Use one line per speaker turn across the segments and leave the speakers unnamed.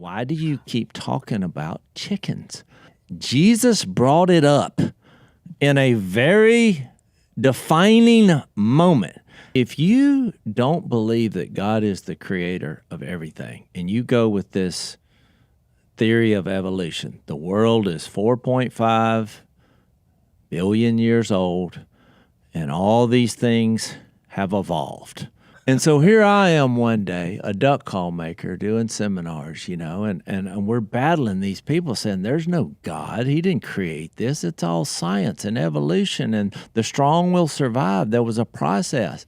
why do you keep talking about chickens? Jesus brought it up in a very defining moment. If you don't believe that God is the creator of everything, and you go with this theory of evolution, the world is 4.5 billion years old, and all these things have evolved. And so here I am one day, a duck call maker doing seminars, and we're battling these people saying there's no God. He didn't create this. It's all science and evolution, and the strong will survive. There was a process.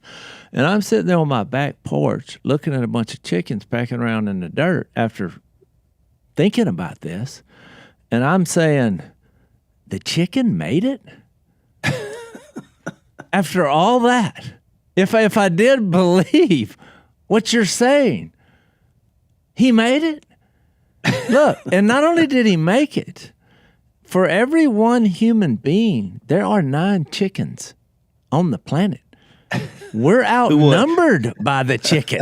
And I'm sitting there on my back porch looking at a bunch of chickens packing around in the dirt after thinking about this. And I'm saying, the chicken made it? After all that? If I did believe what you're saying, he made it? Look, and not only did he make it, for every one human being, there are 9 chickens on the planet. We're outnumbered by the chicken.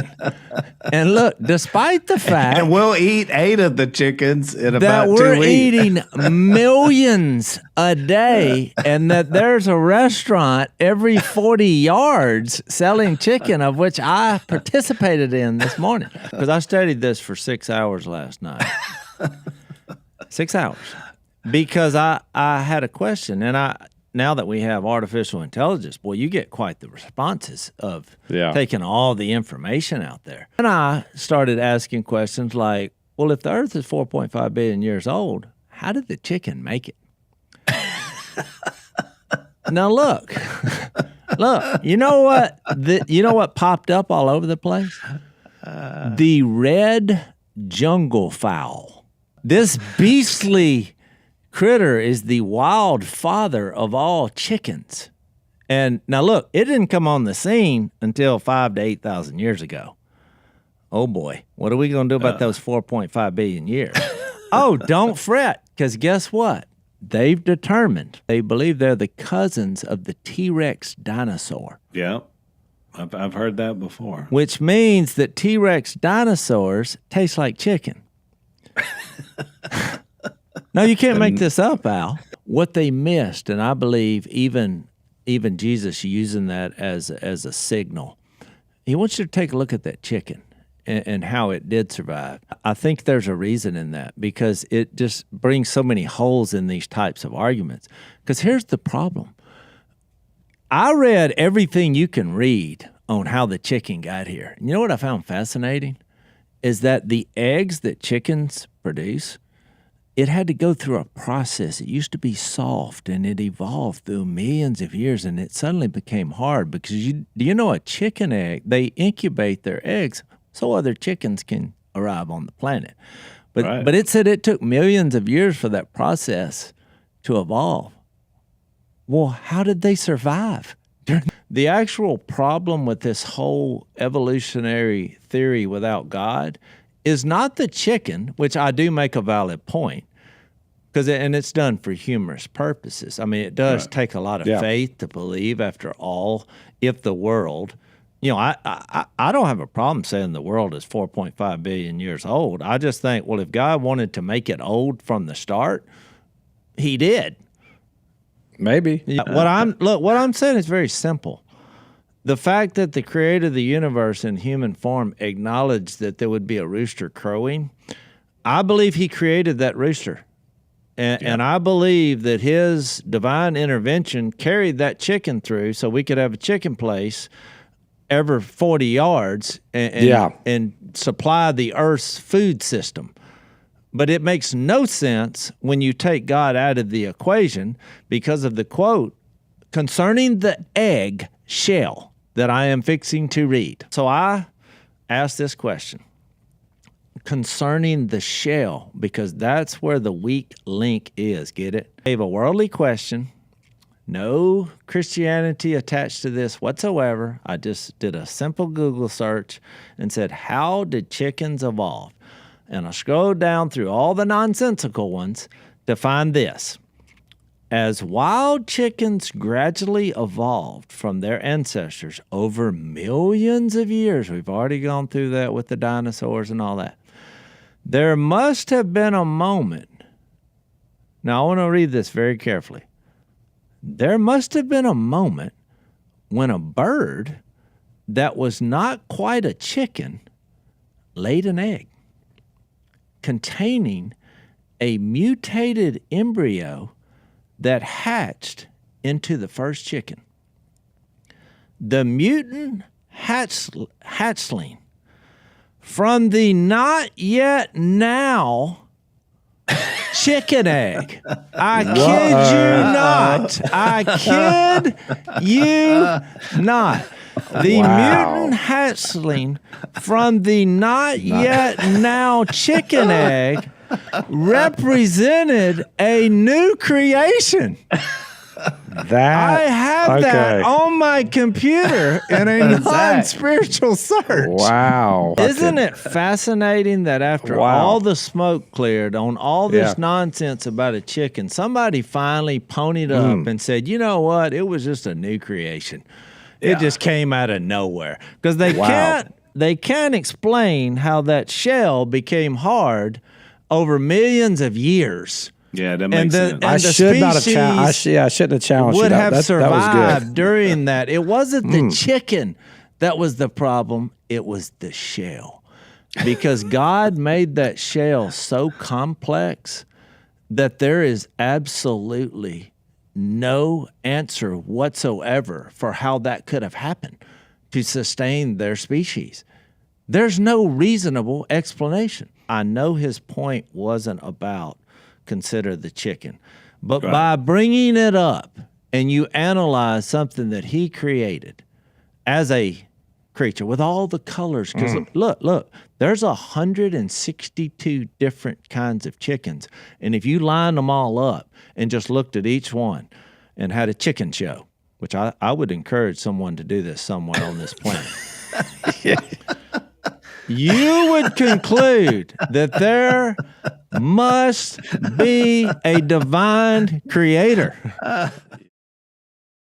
And look, despite the fact...
And we'll eat 8 of the chickens in about 2 weeks.
That we're eating millions a day, and that there's a restaurant every 40 yards selling chicken, of which I participated in this morning. Because I studied this for 6 hours last night. 6 hours. Because I had a question, and now that we have artificial intelligence, boy, you get quite the responses of taking all the information out there. And I started asking questions like, well, if the Earth is 4.5 billion years old, how did the chicken make it? Now, look, you know what popped up all over the place? The red jungle fowl. This beastly critter is the wild father of all chickens. And now look, it didn't come on the scene until 5,000 to 8,000 years ago. Oh boy, what are we going to do about those 4.5 billion years? Oh, don't fret, because guess what? They've determined, they believe they're the cousins of the T-Rex dinosaur.
Yeah, I've heard that before.
Which means that T-Rex dinosaurs taste like chicken. No, you can't make this up, Al. What they missed, and I believe even Jesus using that as a signal, he wants you to take a look at that chicken and how it did survive. I think there's a reason in that, because it just brings so many holes in these types of arguments. Because here's the problem. I read everything you can read on how the chicken got here. You know what I found fascinating? Is that the eggs that chickens produce, it had to go through a process. It used to be soft, and it evolved through millions of years, and it suddenly became hard because a chicken egg, they incubate their eggs so other chickens can arrive on the planet. But it said it took millions of years for that process to evolve. Well, how did they survive? The actual problem with this whole evolutionary theory without God is not the chicken, which I do make a valid point, and it's done for humorous purposes. I mean, it does take a lot of faith to believe, after all, if the world, I don't have a problem saying the world is 4.5 billion years old. I just think, well, if God wanted to make it old from the start, he did.
Maybe.
What I'm saying is very simple. The fact that the creator of the universe in human form acknowledged that there would be a rooster crowing, I believe he created that rooster. And I believe that his divine intervention carried that chicken through so we could have a chicken place every 40 yards and supply the Earth's food system. But it makes no sense when you take God out of the equation because of the quote concerning the egg shell that I am fixing to read. So I asked this question concerning the shell, because that's where the weak link is. Get it? I gave a worldly question. No Christianity attached to this whatsoever. I just did a simple Google search and said, how did chickens evolve? And I scrolled down through all the nonsensical ones to find this. As wild chickens gradually evolved from their ancestors over millions of years, we've already gone through that with the dinosaurs and all that, There must have been a moment. Now, I want to read this very carefully. There must have been a moment when a bird that was not quite a chicken laid an egg containing a mutated embryo that hatched into the first chicken. The mutant hatchling from the not yet now chicken egg. I kid you not. I kid you not. The mutant hatchling from the not yet now chicken egg represented a new creation. I have that on my computer in a non-spiritual search.
Wow.
Isn't it fascinating that after all the smoke cleared on all this nonsense about a chicken, somebody finally ponied up and said, you know what? It was just a new creation. It just came out of nowhere. Because they can't explain how that shell became hard over millions of years.
Yeah, that makes sense.
I shouldn't have challenged you.
Would have survived
that was good.
during that. It wasn't the chicken that was the problem. It was the shell. Because God made that shell so complex that there is absolutely no answer whatsoever for how that could have happened to sustain their species. There's no reasonable explanation. I know his point wasn't about consider the chicken, but by bringing it up and you analyze something that he created as a creature with all the colors, because look, there's 162 different kinds of chickens, and if you lined them all up and just looked at each one and had a chicken show, which I would encourage someone to do this somewhere on this planet, you would conclude that there must be a divine creator.